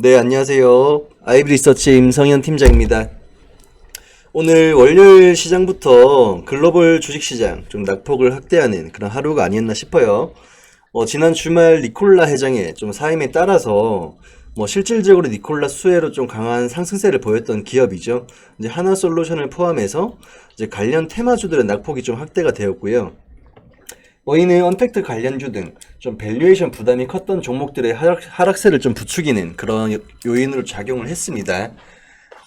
네, 안녕하세요. 아이브리서치 임성현 팀장입니다. 오늘 월요일 시장부터 글로벌 주식시장 좀 낙폭을 확대하는 그런 하루가 아니었나 싶어요. 지난 주말 니콜라 회장의 좀 사임에 따라서 실질적으로 니콜라 수혜로 좀 강한 상승세를 보였던 기업이죠. 이제 하나솔루션을 포함해서 이제 관련 테마주들의 낙폭이 좀 확대가 되었고요. 이는 언택트 관련주 등 좀 밸류에이션 부담이 컸던 종목들의 하락세를 좀 부추기는 그런 요인으로 작용을 했습니다.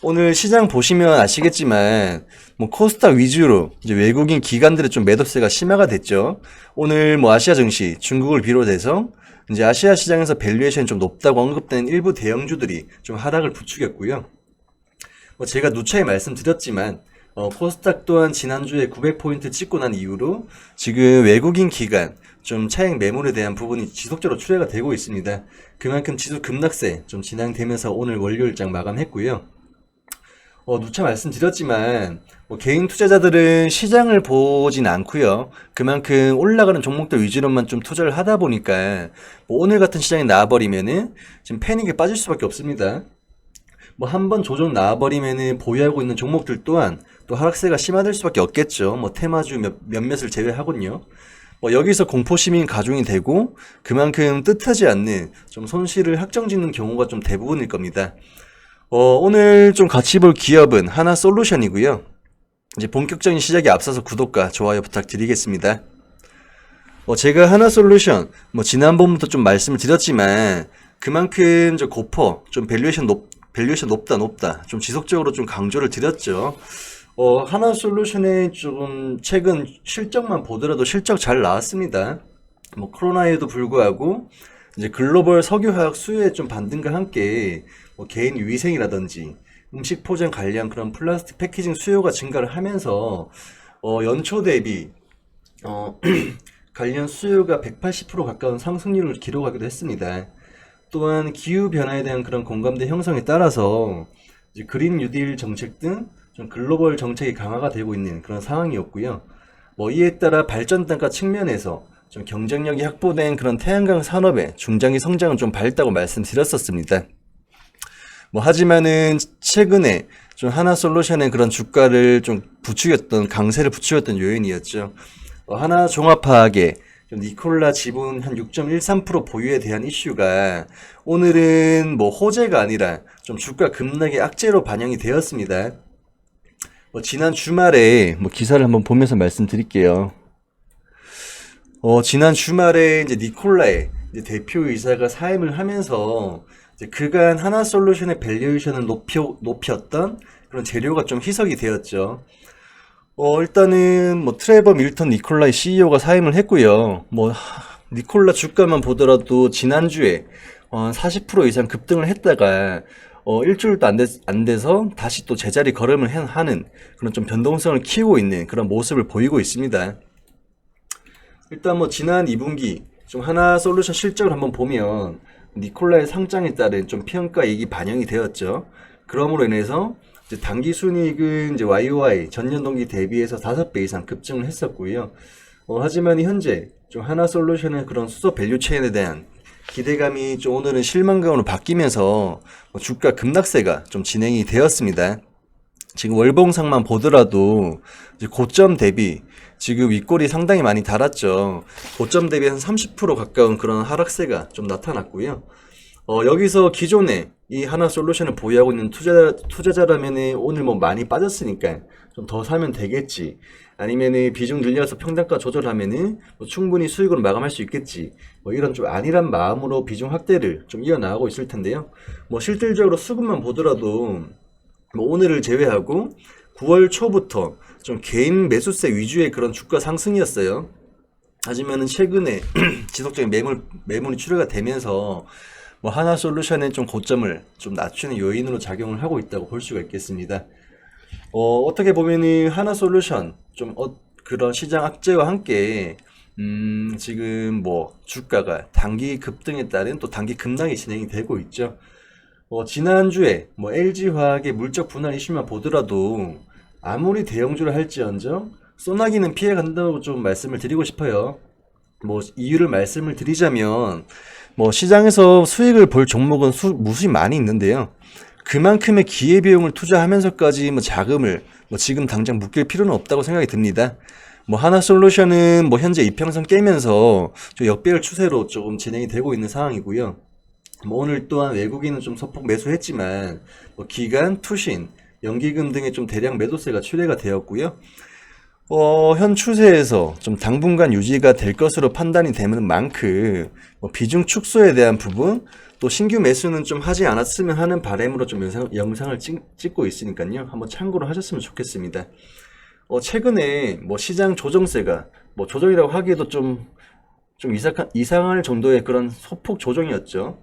오늘 시장 보시면 아시겠지만 코스닥 위주로 이제 외국인 기관들의 좀 매도세가 심화가 됐죠. 오늘 아시아 증시 중국을 비롯해서 이제 아시아 시장에서 밸류에이션이 좀 높다고 언급된 일부 대형주들이 좀 하락을 부추겼고요. 제가 누차에 말씀드렸지만 코스닥 또한 지난주에 900포인트 찍고 난 이후로 지금 외국인 기관 좀 차익 매물에 대한 부분이 지속적으로 출회가 되고 있습니다. 그만큼 지수 급락세 좀 진행되면서 오늘 월요일장 마감했고요. 누차 말씀드렸지만 개인 투자자들은 시장을 보진 않고요. 그만큼 올라가는 종목들 위주로만 좀 투자를 하다 보니까 오늘 같은 시장이 나와버리면은 지금 패닉에 빠질 수밖에 없습니다. 한번 조정 나와버리면은 보유하고 있는 종목들 또한 또 하락세가 심화될 수밖에 없겠죠. 테마주 몇몇을 제외하군요. 여기서 공포심인 가중이 되고 그만큼 뜻하지 않는 좀 손실을 확정짓는 경우가 좀 대부분일 겁니다. 오늘 좀 같이 볼 기업은 하나솔루션이고요. 이제 본격적인 시작에 앞서서 구독과 좋아요 부탁드리겠습니다. 제가 하나솔루션 지난번부터 좀 말씀을 드렸지만 그만큼 저 고퍼 좀 밸류에이션 높다 좀 지속적으로 좀 강조를 드렸죠. 하나솔루션의 좀 최근 실적만 보더라도 실적 잘 나왔습니다. 코로나에도 불구하고 이제 글로벌 석유화학 수요의 좀 반등과 함께 개인 위생이라든지 음식 포장 관련 그런 플라스틱 패키징 수요가 증가를 하면서 연초 대비 관련 수요가 180% 가까운 상승률을 기록하기도 했습니다. 또한 기후 변화에 대한 그런 공감대 형성에 따라서 이제 그린 뉴딜 정책 등 좀 글로벌 정책이 강화가 되고 있는 그런 상황이었고요. 이에 따라 발전 단가 측면에서 좀 경쟁력이 확보된 그런 태양광 산업의 중장기 성장은 좀 밝다고 말씀드렸었습니다. 하지만은 최근에 좀 하나솔루션의 그런 주가를 좀 강세를 부추겼던 요인이었죠. 하나종합화학의 니콜라 지분 한 6.13% 보유에 대한 이슈가 오늘은 호재가 아니라 좀 주가 급락의 악재로 반영이 되었습니다. 지난 주말에 기사를 한번 보면서 말씀드릴게요. 지난 주말에 이제 니콜라의 이제 대표이사가 사임을 하면서 이제 그간 하나솔루션의 밸류에이션을 높였던 그런 재료가 좀 희석이 되었죠. 일단은 트레버 밀턴 니콜라의 CEO가 사임을 했고요. 니콜라 주가만 보더라도 지난주에 40% 이상 급등을 했다가 일주일도 안 돼서 다시 또 제자리 걸음을 하는 그런 좀 변동성을 키우고 있는 그런 모습을 보이고 있습니다. 일단 지난 2분기 좀 하나솔루션 실적을 한번 보면 니콜라의 상장에 따른 좀 평가이익이 반영이 되었죠. 그러므로 인해서 이제 당기 순이익은 이제 YOY 전년 동기 대비해서 5배 이상 급증을 했었고요. 하지만 현재 좀 하나솔루션의 그런 수소 밸류 체인에 대한 기대감이 좀 오늘은 실망감으로 바뀌면서 주가 급락세가 좀 진행이 되었습니다. 지금 월봉상만 보더라도 이제 고점 대비 지금 윗골이 상당히 많이 달았죠. 고점 대비 한 30% 가까운 그런 하락세가 좀 나타났고요. 여기서 기존에 이 하나솔루션을 보유하고 있는 투자자라면 오늘 많이 빠졌으니까 좀 더 사면 되겠지. 아니면은 비중 늘려서 평단가 조절하면은 충분히 수익으로 마감할 수 있겠지. 이런 좀 안일한 마음으로 비중 확대를 좀 이어나가고 있을 텐데요. 실질적으로 수급만 보더라도 오늘을 제외하고 9월 초부터 좀 개인 매수세 위주의 그런 주가 상승이었어요. 하지만은 최근에 지속적인 매물이 출회가 되면서 하나솔루션의 좀 고점을 좀 낮추는 요인으로 작용을 하고 있다고 볼 수가 있겠습니다. 어떻게 보면은 하나솔루션 좀 그런 시장 악재와 함께 지금 주가가 단기 급등에 따른 또 단기 급락이 진행이 되고 있죠. 지난주에 LG화학의 물적 분할 이슈만 보더라도 아무리 대형주를 할지언정 소나기는 피해간다고 좀 말씀을 드리고 싶어요. 뭐 이유를 말씀을 드리자면 뭐 시장에서 수익을 볼 종목은 무수히 많이 있는데요. 그만큼의 기회비용을 투자하면서까지 뭐 자금을 뭐 지금 당장 묶일 필요는 없다고 생각이 듭니다. 뭐 하나솔루션은 뭐 현재 이평선 깨면서 좀 역배열 추세로 조금 진행이 되고 있는 상황이고요. 뭐 오늘 또한 외국인은 좀 소폭 매수했지만 뭐 기관, 투신, 연기금 등의 좀 대량 매도세가 출회가 되었고요. 현 추세에서 좀 당분간 유지가 될 것으로 판단이 되는 만큼 뭐 비중 축소에 대한 부분 또 신규 매수는 좀 하지 않았으면 하는 바람으로 좀 영상을 찍고 있으니까요. 한번 참고를 하셨으면 좋겠습니다. 최근에 뭐 시장 조정세가 뭐 조정이라고 하기에도 좀 이상할 정도의 그런 소폭 조정이었죠.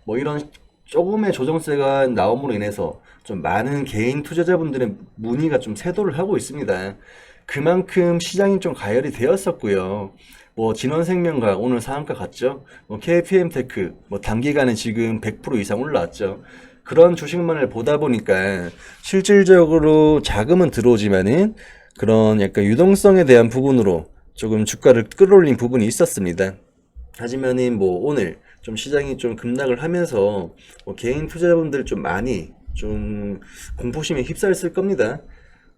뭐 이런 조금의 조정세가 나옴으로 인해서 좀 많은 개인 투자자분들의 문의가 좀 쇄도를 하고 있습니다. 그만큼 시장이 좀 가열이 되었었고요. 뭐 진원생명과 오늘 상한가 갔죠. 뭐 KPM테크 뭐 단기간에 지금 100% 이상 올라왔죠. 그런 주식만을 보다 보니까 실질적으로 자금은 들어오지만은 그런 약간 유동성에 대한 부분으로 조금 주가를 끌어올린 부분이 있었습니다. 하지만은 뭐 오늘 좀 시장이 좀 급락을 하면서 뭐 개인 투자자분들 좀 많이 좀 공포심에 휩싸였을 겁니다.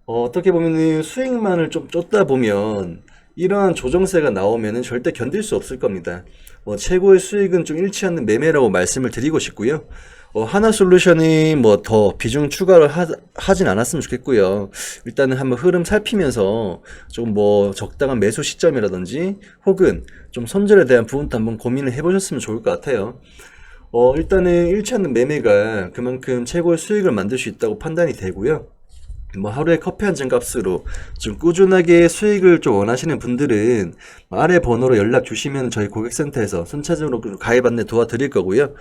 어떻게 보면은 수익만을 좀 쫓다 보면 이러한 조정세가 나오면은 절대 견딜 수 없을 겁니다. 최고의 수익은 좀 잃지 않는 매매라고 말씀을 드리고 싶고요. 하나솔루션이 뭐 더 비중 추가를 하진 않았으면 좋겠고요. 일단은 한번 흐름 살피면서 좀 뭐 적당한 매수 시점이라든지 혹은 좀 손절에 대한 부분도 한번 고민을 해보셨으면 좋을 것 같아요. 일단은 잃지 않는 매매가 그만큼 최고의 수익을 만들 수 있다고 판단이 되고요. 뭐 하루에 커피 한 잔 값으로 좀 꾸준하게 수익을 좀 원하시는 분들은 아래 번호로 연락 주시면 저희 고객센터에서 순차적으로 가입 안내 도와드릴 거고요.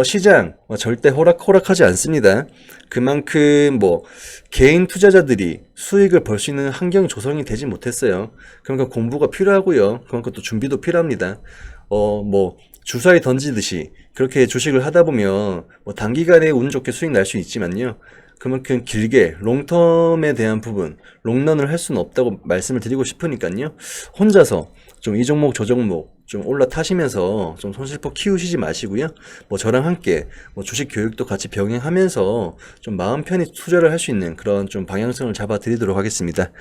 시장 절대 호락호락하지 않습니다. 그만큼 뭐 개인 투자자들이 수익을 벌 수 있는 환경 조성이 되지 못했어요. 그러니까 공부가 필요하고요. 그만큼 또 준비도 필요합니다. 뭐 주사위 던지듯이 그렇게 주식을 하다 보면 뭐 단기간에 운 좋게 수익 날 수 있지만요. 그만큼 길게 롱텀에 대한 부분 롱런을 할 수는 없다고 말씀을 드리고 싶으니까요. 혼자서 좀 이 종목 저 종목 좀 올라타시면서 좀 손실폭 키우시지 마시고요. 뭐 저랑 함께 뭐 주식 교육도 같이 병행하면서 좀 마음 편히 투자를 할 수 있는 그런 좀 방향성을 잡아 드리도록 하겠습니다.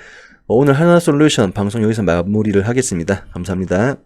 오늘 하나솔루션 방송 여기서 마무리를 하겠습니다. 감사합니다.